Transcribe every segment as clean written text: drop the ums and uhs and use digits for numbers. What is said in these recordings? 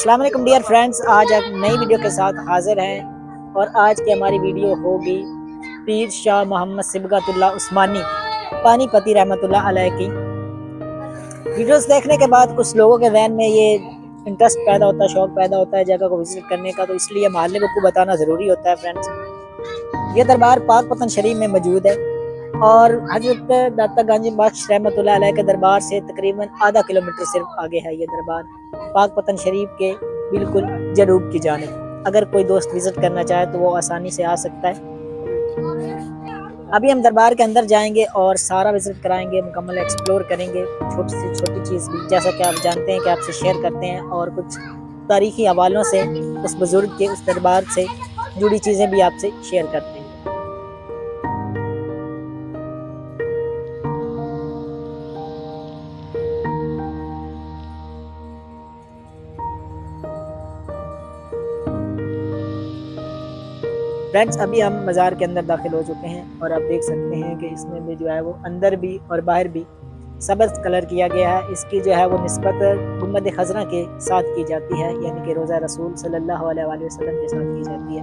अस्सलाम वालेकुम dear friends, आज एक नई वीडियो के साथ हाजिर हैं और आज की हमारी वीडियो होगी पीर शाह मोहम्मद सिबगतुल्लाह उस्मानी पानीपती रहमतुल्लाह अलैह की। वीडियोस देखने के बाद कुछ लोगों के जहन में ये इंटरेस्ट पैदा होता है, शौक पैदा होता है जगह को विजिट करने का, तो इसलिए महल्ले को बताना ज़रूरी होता है। फ्रेंड्स, ये दरबार पाकपतन शरीफ में मौजूद है और हजरत दाता गांजी बख्श रहमतुल्लाह अलैह के दरबार से तकरीबन आधा किलोमीटर सिर्फ आगे है ये दरबार, पाकपतन शरीफ के बिल्कुल जनूब की जानिब। अगर कोई दोस्त विजिट करना चाहे तो वो आसानी से आ सकता है। अभी हम दरबार के अंदर जाएंगे और सारा विजिट कराएंगे, मुकम्मल एक्सप्लोर करेंगे, छोटी से छोटी चीज़ भी, जैसा कि आप जानते हैं कि आपसे शेयर करते हैं, और कुछ तारीखी हवालों से उस बुज़ुर्ग के उस दरबार से जुड़ी चीज़ें भी आपसे शेयर करते हैं। फ्रेंड्स, अभी हम मज़ार के अंदर दाखिल हो चुके हैं और आप देख सकते हैं कि इसमें भी जो है वो अंदर भी और बाहर भी सब्ज़ कलर किया गया है। इसकी जो है वो निस्बत गुंबद खज़रा के साथ की जाती है, यानी कि रोज़ा रसूल सल्लल्लाहु अलैहि वसल्लम के साथ की जाती है।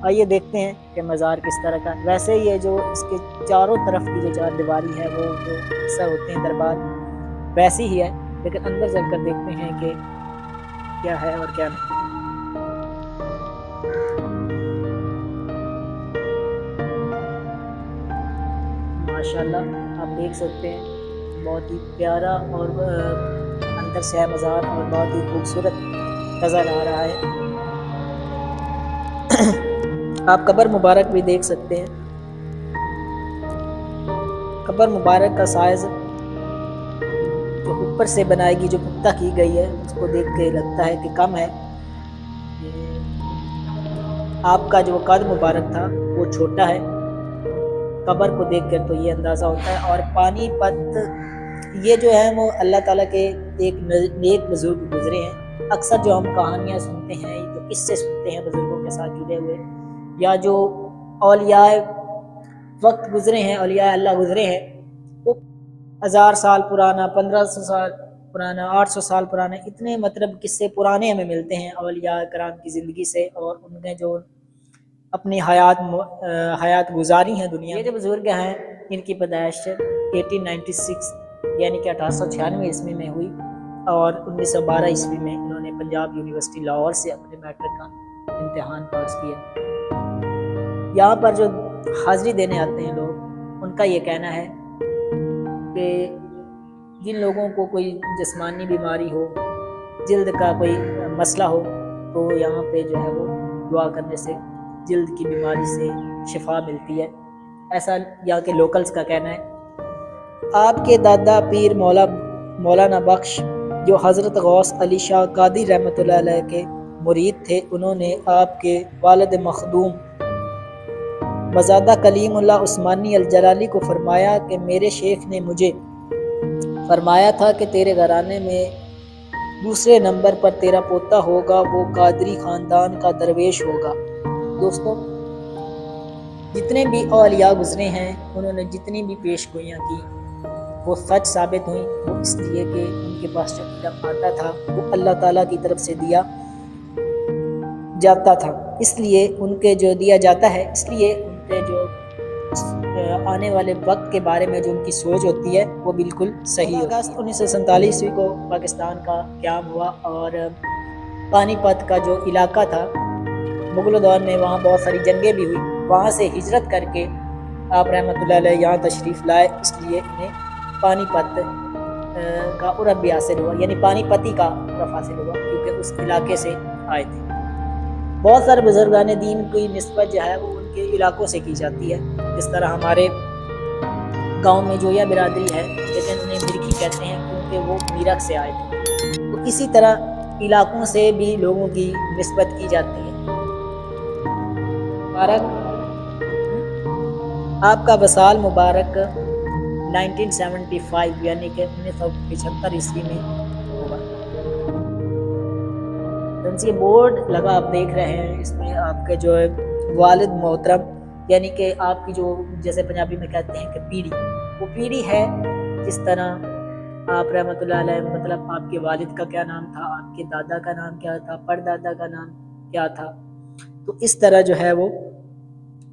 आइए देखते हैं कि मज़ार किस तरह का। वैसे ये जो इसके चारों तरफ की जो चार दीवारी है वो जो अक्सर होते हैं दरबार वैसी ही है, लेकिन अंदर चलकर देखते हैं कि क्या है और क्या नहीं। माशाल्लाह आप देख सकते हैं, बहुत ही प्यारा और अंदर से है मज़ार और बहुत ही खूबसूरत नज़र आ रहा है। आप कब्र मुबारक भी देख सकते हैं। कब्र मुबारक का साइज़ जो ऊपर से बनाएगी, जो पुख्ता की गई है, उसको देख के लगता है कि कम है। आपका जो कद मुबारक था वो छोटा है, कब्र को देखकर तो ये अंदाज़ा होता है। और पानीपत ये जो है वो अल्लाह ताला के एक नेक बुजुर्ग गुजरे हैं। अक्सर जो हम कहानियाँ सुनते हैं, जो किस्से सुनते हैं बुजुर्गों के साथ जुड़े हुए, या जो औलियाए वक्त गुजरे हैं, औलियाए अल्लाह गुजरे हैं, वो 1000 साल पुराना, 1500 साल पुराना, 800 साल पुराना, इतने मतलब किस्से पुराने हमें मिलते हैं औलियाए कराम की ज़िंदगी से, और उनने जो अपनी हयात गुजारी है दुनिया। ये जो बुज़ुर्ग हैं इनकी पैदाइश 1896 यानी कि 1896 ईस्वी में हुई और 1912 ईस्वी में इन्होंने पंजाब यूनिवर्सिटी लाहौर से अपने मैट्रिक का इम्तिहान पास किया। यहाँ पर जो हाज़िरी देने आते हैं लोग, उनका ये कहना है कि जिन लोगों को कोई जिस्मानी बीमारी हो, जिल्द का कोई मसला हो, तो यहाँ पे जो है वो दुआ करने से जिल्द की बीमारी से शिफा मिलती है, ऐसा यहाँ के लोकल्स का कहना है। आपके दादा पीर मौलाना बख्श जो हज़रत गौस अली शाह कादी रहमतुल्लाह अलैह के मुरीद थे, उन्होंने आपके वालिद मखदूम मज़ादा कलीमुल्लाह उस्मानी अल जलाली को फरमाया कि मेरे शेख ने मुझे फरमाया था कि तेरे घराने में दूसरे नंबर पर तेरा पोता होगा, वो कादरी ख़ानदान का दरवेश होगा। दोस्तों, जितने भी औलिया गुजरे हैं, उन्होंने जितनी भी पेशगोइयाँ की वो सच साबित हुई। वो इसलिए कि उनके पास जब आता था वो अल्लाह ताला की तरफ से दिया जाता था, इसलिए उनके जो दिया जाता है, इसलिए उनके जो आने वाले वक्त के बारे में जो उनकी सोच होती है वो बिल्कुल सही है। अगस्त 1947 ईस्वी को पाकिस्तान का क़याम हुआ और पानीपत का जो इलाका था मुग़ल दौर में, वहाँ बहुत सारी जंगें भी हुई। वहाँ से हिजरत करके आप रहमतुल्लाह अलैह यहाँ तशरीफ़ लाए, इसलिए इन्हें पानीपत का उरब भी हासिल हुआ, यानी पानीपती का उरब हासिल हुआ, क्योंकि उस इलाके से आए थे। बहुत सारे बुजुर्गान दीन की निस्बत जो है वो उनके इलाकों से की जाती है। जिस तरह हमारे गाँव में जोया बिरादरी है, लेकिन उन्हें मिर्खी कहते हैं क्योंकि वो मीरख से आए थे। तो इसी तरह इलाकों से भी लोगों की निस्बत की जाती है। मुबारक आपका वसाल मुबारक 1975 यानी कि 1975 ईस्वी में होगा। ये बोर्ड लगा आप देख रहे हैं, इसमें आपके जो है वालिद मोहतरम, यानी कि आपकी जो, जैसे पंजाबी में कहते हैं कि पीढ़ी, वो पीढ़ी है। जिस तरह आप रहमतुल्लाह अलैह, मतलब आपके वालिद का क्या नाम था, आपके दादा का नाम क्या था, परदादा का नाम क्या था। तो इस तरह जो है वो,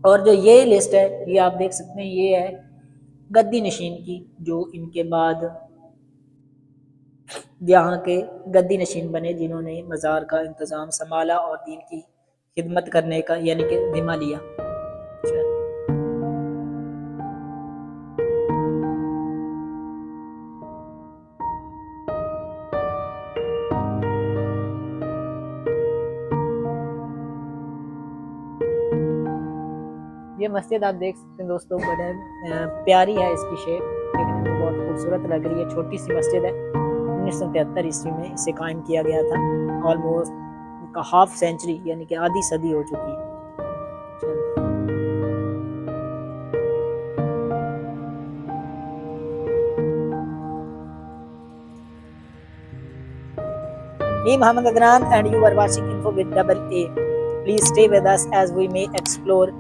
और जो ये लिस्ट है ये आप देख सकते हैं, ये है गद्दी नशीन की, जो इनके बाद यहाँ के गद्दी नशीन बने जिन्होंने मज़ार का इंतज़ाम संभाला और दीन की खिदमत करने का यानी कि ज़िम्मा लिया। ये मस्जिद आप देख सकते हैं दोस्तों, बड़े प्यारी है, इसकी शेप देखने में बहुत खूबसूरत लग रही है। छोटी सी मस्जिद है, 1973 ईस्वी में इसे कायम किया गया था। ऑलमोस्ट का हाफ सेंचुरी यानी कि आधी सदी हो चुकी है। Me Muhammad Adnan and you are watching Info with double A. Please stay with us as we may explore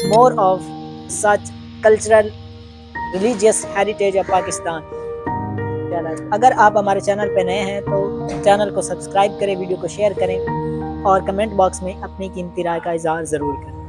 more of such cultural religious heritage of Pakistan. अगर आप हमारे चैनल पर नए हैं तो चैनल को सब्सक्राइब करें, वीडियो को शेयर करें और कमेंट बॉक्स में अपनी कीमती राय का इज़हार ज़रूर करें।